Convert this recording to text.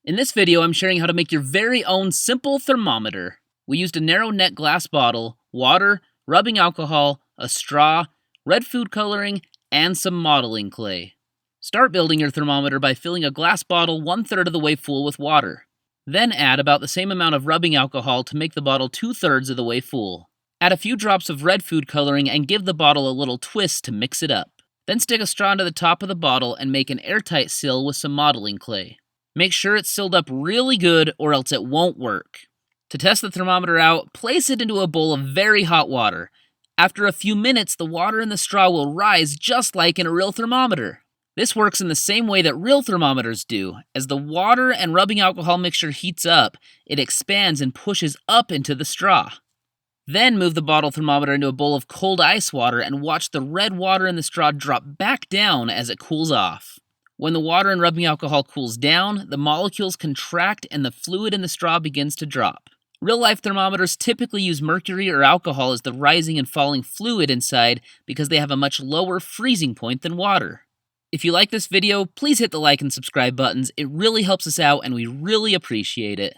In this video, I'm sharing how to make your very own simple thermometer. We used a narrow neck glass bottle, water, rubbing alcohol, a straw, red food coloring, and some modeling clay. Start building your thermometer by filling a glass bottle 1/3 of the way full with water. Then add about the same amount of rubbing alcohol to make the bottle 2/3 of the way full. Add a few drops of red food coloring and give the bottle a little twist to mix it up. Then stick a straw into the top of the bottle and make an airtight seal with some modeling clay. Make sure it's sealed up really good or else it won't work. To test the thermometer out, place it into a bowl of very hot water. After a few minutes, the water in the straw will rise just like in a real thermometer. This works in the same way that real thermometers do. As the water and rubbing alcohol mixture heats up, it expands and pushes up into the straw. Then move the bottle thermometer into a bowl of cold ice water and watch the red water in the straw drop back down as it cools off. When the water and rubbing alcohol cools down, the molecules contract and the fluid in the straw begins to drop. Real-life thermometers typically use mercury or alcohol as the rising and falling fluid inside because they have a much lower freezing point than water. If you like this video, please hit the like and subscribe buttons. It really helps us out and we really appreciate it.